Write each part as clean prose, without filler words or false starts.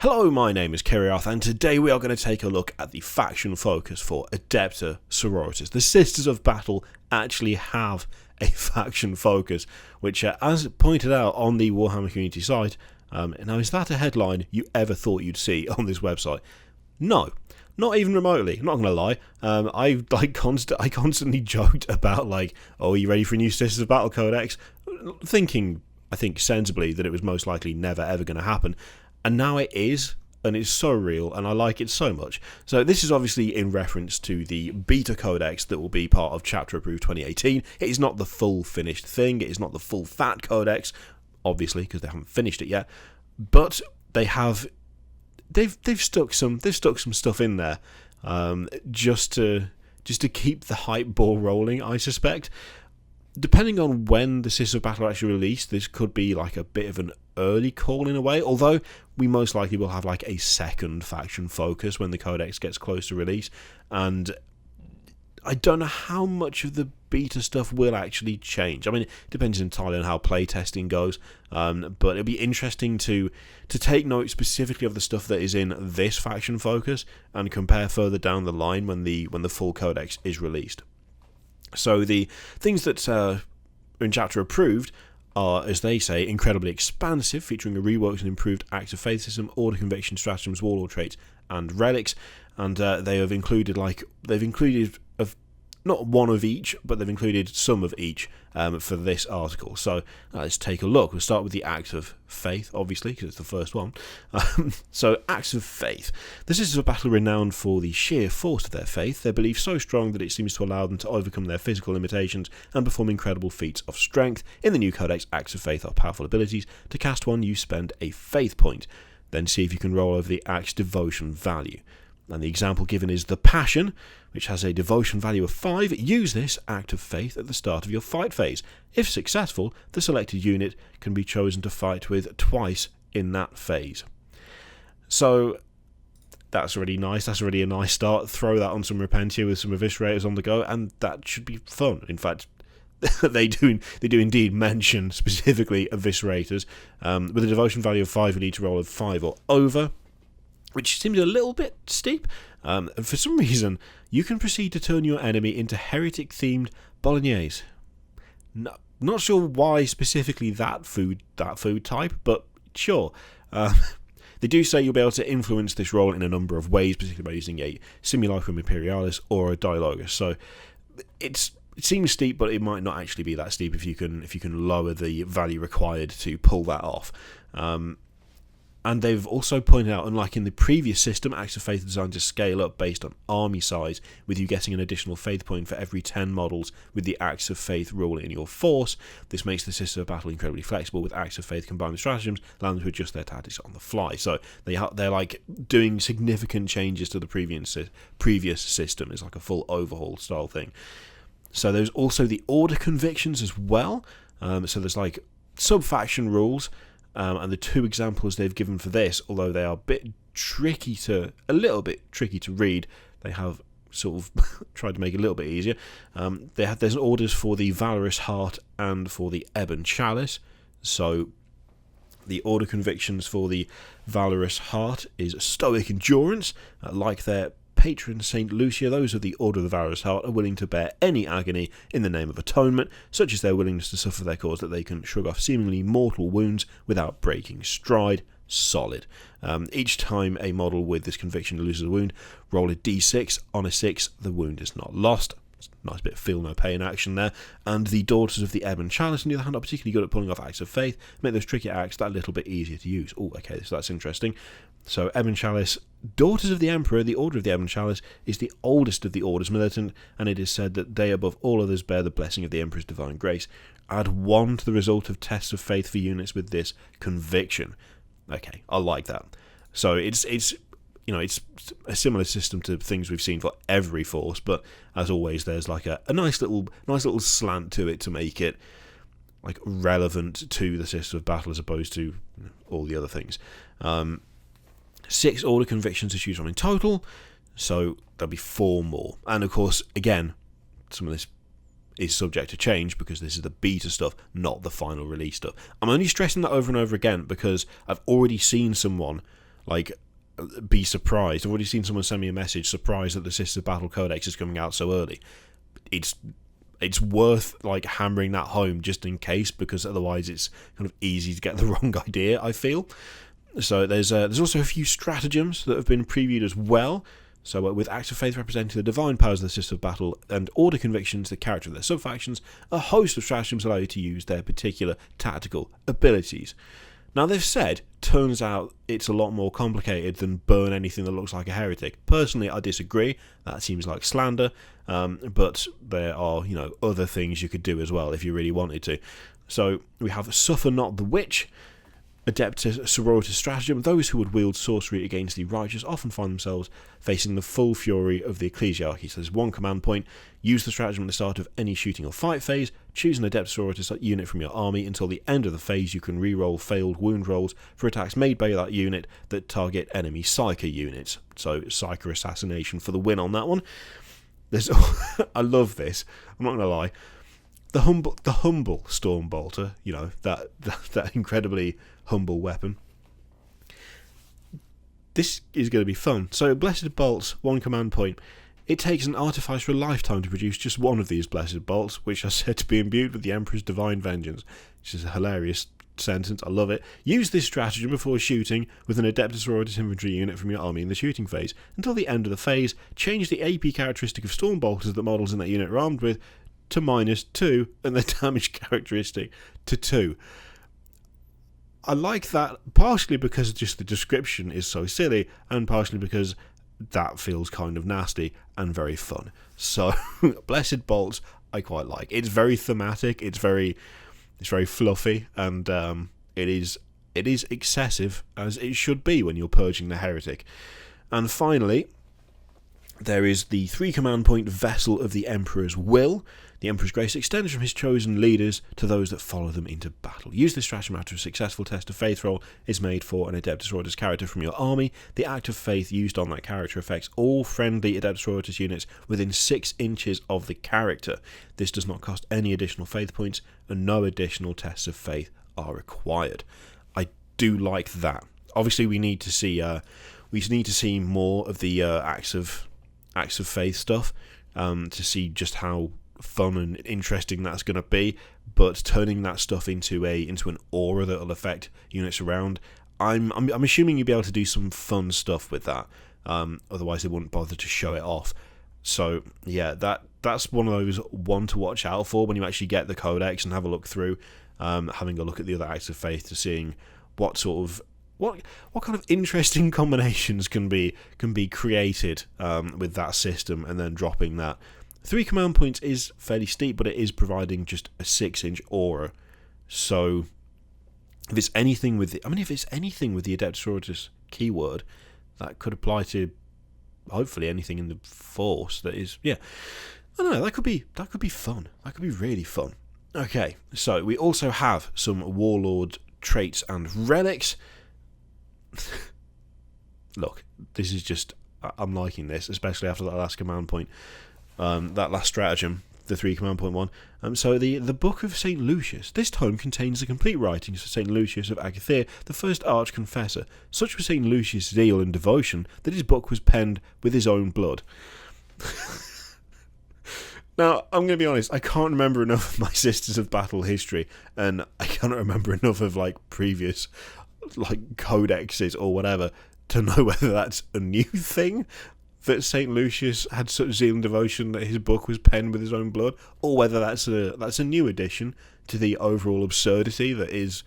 Hello, my name is Kiriath, and today we are going to take a look at the faction focus for Adepta Sororitas. The Sisters of Battle actually have a faction focus, which, as pointed out on the Warhammer Community site, now is that a headline you ever thought you'd see on this website? No. Not even remotely. I'm not going to lie. I constantly joked about, oh, are you ready for a new Sisters of Battle Codex? Thinking, I think, sensibly that it was most likely never ever going to happen. And now it is, and it's so real, and I like it so much. So this is obviously in reference to the beta codex that will be part of Chapter Approved 2018. It is not the full finished thing. It is not the full fat codex, obviously, because they haven't finished it yet. But they have, they've stuck some stuff in there, just to keep the hype ball rolling, I suspect. Depending on when the Sisters of Battle are actually released, this could be like a bit of an early call in a way, although we most likely will have like a second faction focus when the Codex gets close to release, and I don't know how much of the beta stuff will actually change. I mean, it depends entirely on how playtesting goes, but it'll be interesting to take note specifically of the stuff that is in this faction focus and compare further down the line when the full Codex is released. So the things that are in Chapter Approved are, as they say, incredibly expansive, featuring a reworked and improved Acts of Faith system, Order Conviction, Stratagems, Warlord Traits, and Relics. And they have included, not one of each, but they've included some of each for this article. So let's take a look. We'll start with the Acts of Faith, obviously, because it's the first one. So, Acts of Faith. The Sisters of Battle are renowned for the sheer force of their faith, their belief so strong that it seems to allow them to overcome their physical limitations and perform incredible feats of strength. In the new Codex, Acts of Faith are powerful abilities. To cast one, you spend a faith point. Then see if you can roll over the Act's devotion value. And the example given is the Passion, which has a devotion value of 5. Use this Act of Faith at the start of your fight phase. If successful, the selected unit can be chosen to fight with twice in that phase. So that's already nice. That's already a nice start. Throw that on some Repentia with some Eviscerators on the go, and that should be fun. In fact, they do indeed mention specifically Eviscerators. With a devotion value of 5, you need to roll a 5 or over, which seems a little bit steep. And for some reason, you can proceed to turn your enemy into heretic-themed bolognese. Not sure why specifically that food type, but sure. They do say you'll be able to influence this role in a number of ways, particularly by using a Simulacrum Imperialis or a Dialogus. So it seems steep, but it might not actually be that steep if you can lower the value required to pull that off. And they've also pointed out, unlike in the previous system, Acts of Faith are designed to scale up based on army size, with you getting an additional faith point for every 10 models with the Acts of Faith rule in your force. This makes the Sisters of Battle incredibly flexible, with Acts of Faith combined with stratagems, allowing them to adjust their tactics on the fly. So they're like doing significant changes to the previous system. It's like a full overhaul style thing. So there's also the Order Convictions as well. So there's like sub-faction rules. And the two examples they've given for this, although they are a little bit tricky to read, they have sort of tried to make it a little bit easier. There's orders for the Valorous Heart and for the Ebon Chalice. So the Order Convictions for the Valorous Heart is Stoic Endurance, like their patron Saint Lucia. Those of the Order of the Valorous Heart are willing to bear any agony in the name of atonement, such as their willingness to suffer their cause, that they can shrug off seemingly mortal wounds without breaking stride. Solid. Each time a model with this conviction loses a wound, roll a d6. On a 6, the wound is not lost. Nice bit of feel no pain action there. And the Daughters of the Ebon Chalice, on the other hand, are particularly good at pulling off Acts of Faith, make those tricky acts that little bit easier to use. Oh, okay, so that's interesting. So Ebon Chalice, Daughters of the Emperor, the Order of the Ebon Chalice, is the oldest of the Orders militant, and it is said that they above all others bear the blessing of the Emperor's divine grace. Add 1 to the result of tests of faith for units with this conviction. Okay, I like that. So it's a similar system to things we've seen for every force, but as always, there's like a nice little slant to it to make it like relevant to the Sisters of Battle as opposed to all the other things. 6 Order Convictions to choose from in total, so there'll be 4 more. And of course, again, some of this is subject to change because this is the beta stuff, not the final release stuff. I'm only stressing that over and over again because I've already seen someone like, be surprised. I've already seen someone send me a message, surprised that the Sisters of Battle Codex is coming out so early. It's worth, like, hammering that home just in case, because otherwise it's kind of easy to get the wrong idea, I feel. So there's also a few stratagems that have been previewed as well. So with Acts of Faith representing the divine powers of the Sisters of Battle, and Order convictions, the character of their sub-factions, a host of stratagems allow you to use their particular tactical abilities. Now, they've said, turns out it's a lot more complicated than burn anything that looks like a heretic. Personally, I disagree. That seems like slander. But there are, other things you could do as well if you really wanted to. So we have Suffer Not the Witch, Adepta Sororitas stratagem. Those who would wield sorcery against the righteous often find themselves facing the full fury of the ecclesiarchy. So there's one command point. Use the stratagem at the start of any shooting or fight phase. Choose an Adepta Sororitas unit from your army. Until the end of the phase, you can reroll failed wound rolls for attacks made by that unit that target enemy Psyker units. So Psyker assassination for the win on that one. I love this. I'm not going to lie. The humble Stormbolter, that incredibly humble weapon. This is going to be fun. So, Blessed Bolts, one command point. It takes an artifice for a lifetime to produce just one of these Blessed Bolts, which are said to be imbued with the Emperor's divine vengeance, which is a hilarious sentence. I love it. Use this stratagem before shooting with an Adepta Sororitas infantry unit from your army in the shooting phase. Until the end of the phase, change the AP characteristic of Stormbolters that models in that unit are armed with to -2 and the damage characteristic to 2. I like that partially because just the description is so silly, and partially because that feels kind of nasty and very fun. So Blessed Bolts I quite like. It's very thematic, it's very fluffy, and it is excessive, as it should be when you're purging the heretic. And finally, there is the 3 command point Vessel of the Emperor's Will. The Emperor's Grace extends from his chosen leaders to those that follow them into battle. Use this stratagem after a successful test of faith roll is made for an Adepta Sororitas character from your army. The act of faith used on that character affects all friendly Adepta Sororitas units within 6 inches of the character. This does not cost any additional faith points, and no additional tests of faith are required. I do like that. Obviously, we need to see more of the acts of faith stuff to see just how fun and interesting that's going to be, but turning that stuff into an aura that will affect units around, I'm assuming you'll be able to do some fun stuff with that. Otherwise they wouldn't bother to show it off. So yeah, that's one of those one to watch out for when you actually get the Codex and have a look through, having a look at the other acts of faith to seeing what kind of interesting combinations can be created with that system, and then dropping that. 3 command points is fairly steep, but it is providing just a 6-inch aura. So if it's anything with the Adepta Sororitas keyword, that could apply to hopefully anything in the Force. That is, yeah, I don't know. That could be fun. That could be really fun. Okay, so we also have some Warlord traits and relics. Look, this is just, I'm liking this, especially after that last command point. That last stratagem, the 3 command point one. So the Book of St. Lucius. This tome contains the complete writings of St. Lucius of Agathir, the first arch-confessor. Such was St. Lucius' zeal and devotion that his book was penned with his own blood. Now, I'm going to be honest, I can't remember enough of my Sisters of Battle history, and I can't remember enough of previous codexes or whatever to know whether that's a new thing, that St. Lucius had such zeal and devotion that his book was penned with his own blood, or whether that's a new addition to the overall absurdity that is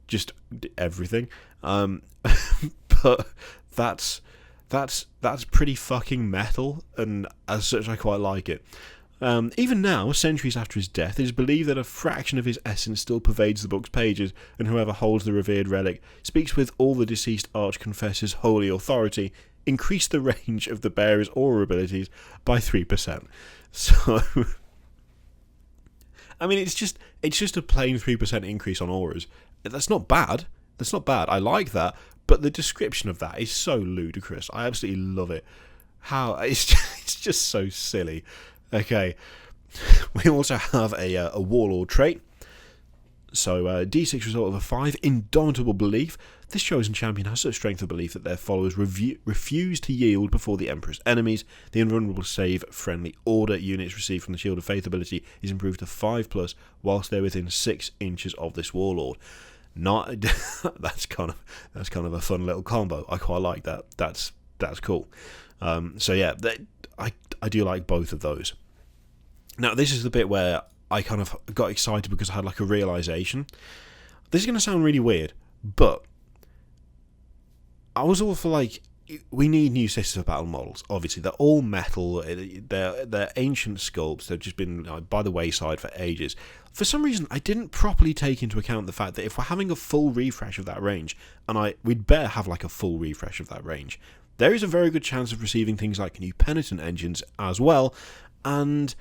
just everything. But that's pretty fucking metal, and as such I quite like it. Even now, centuries after his death, it is believed that a fraction of his essence still pervades the book's pages, and whoever holds the revered relic speaks with all the deceased arch-confessor's holy authority, increase the range of the bearer's aura abilities by 3%. So, I mean, it's just a plain 3% increase on auras. That's not bad. I like that, but the description of that is so ludicrous. I absolutely love it. How it's just so silly. Okay, we also have a Warlord trait. So D6 result of a 5, Indomitable Belief. This chosen champion has such strength of belief that their followers refuse to yield before the Emperor's enemies. The invulnerable save friendly order units received from the Shield of Faith ability is improved to 5+, whilst they're within 6 inches of this warlord. Not that's kind of a fun little combo. I quite like that. That's cool. So yeah, I do like both of those. Now this is the bit where I kind of got excited because I had like a realization. This is going to sound really weird, but I was all for like, we need new Sisters of Battle models. Obviously, they're all metal. They're ancient sculpts. They've just been by the wayside for ages. For some reason, I didn't properly take into account the fact that if we're having a full refresh of that range, and we'd better have like a full refresh of that range, there is a very good chance of receiving things like new Penitent Engines as well. And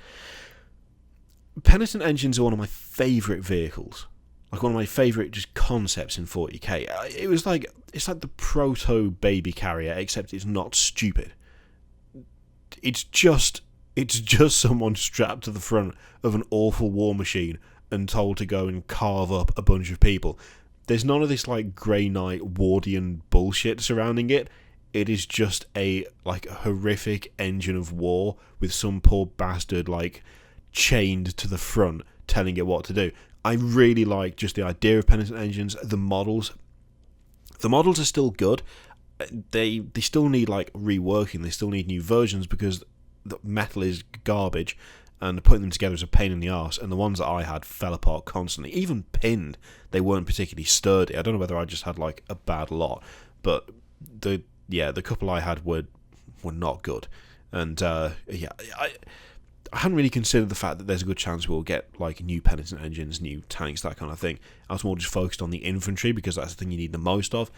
Penitent Engines are one of my favourite vehicles. Like one of my favourite just concepts in 40k. It's like the proto baby carrier, except it's not stupid. It's just someone strapped to the front of an awful war machine and told to go and carve up a bunch of people. There's none of this like Grey Knight Wardian bullshit surrounding it. It is just a horrific engine of war with some poor bastard like chained to the front telling it what to do. I really like just the idea of Penitent Engines. The models are still good. They still need like reworking. They still need new versions because the metal is garbage, and putting them together is a pain in the arse. And the ones that I had fell apart constantly. Even pinned, they weren't particularly sturdy. I don't know whether I just had like a bad lot, but the couple I had were not good. And I hadn't really considered the fact that there's a good chance we'll get like new Penitent Engines, new tanks, that kind of thing. I was more just focused on the infantry because that's the thing you need the most of.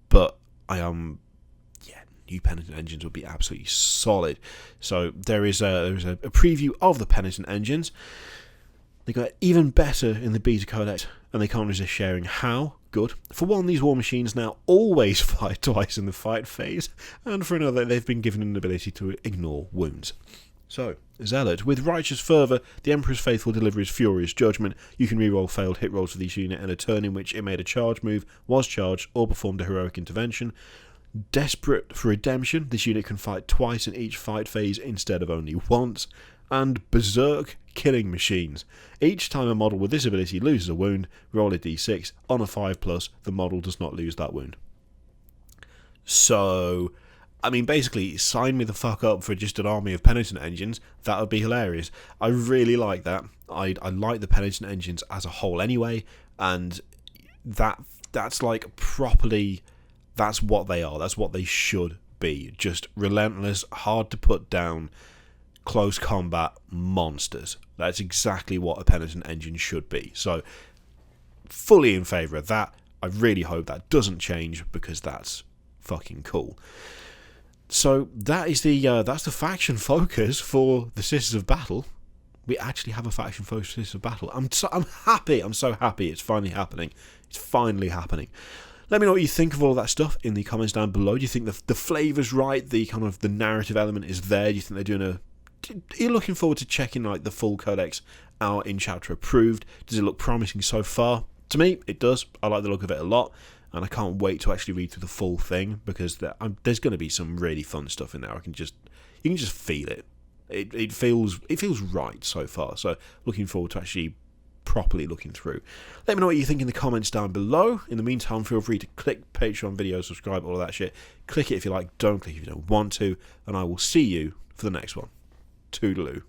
But new Penitent Engines would be absolutely solid. So there is a preview of the Penitent Engines. They got even better in the beta codex, and they can't resist sharing how. Good. For one, these war machines now always fight twice in the fight phase, and for another, they've been given an ability to ignore wounds. So, Zealot. With Righteous Fervour, the Emperor's Faithful deliver his Furious Judgment. You can reroll failed hit rolls for this unit and a turn in which it made a charge move, was charged, or performed a heroic intervention. Desperate for Redemption, this unit can fight twice in each fight phase instead of only once. And Berserk Killing Machines. Each time a model with this ability loses a wound, roll a d6. On a 5+, the model does not lose that wound. So, I mean, basically, sign me the fuck up for just an army of Penitent Engines. That would be hilarious. I really like that. I like the Penitent Engines as a whole anyway, and that's like properly, that's what they are. That's what they should be. Just relentless, hard to put down, close combat monsters. That's exactly what a Penitent Engine should be. So, fully in favour of that. I really hope that doesn't change because that's fucking cool. So that is that's the faction focus for the Sisters of Battle. We actually have a faction focus for Sisters of Battle. I'm happy. I'm so happy. It's finally happening. It's finally happening. Let me know what you think of all of that stuff in the comments down below. Do you think the flavour's right? The kind of the narrative element is there? Do you think they're doing Are you looking forward to checking like the full codex out in chapter approved? Does it look promising so far? To me, it does. I like the look of it a lot. And I can't wait to actually read through the full thing because there's going to be some really fun stuff in there. You can just feel it. It feels right so far. So looking forward to actually properly looking through. Let me know what you think in the comments down below. In the meantime, feel free to click Patreon video, subscribe, all of that shit. Click it if you like. Don't click if you don't want to. And I will see you for the next one. Toodaloo.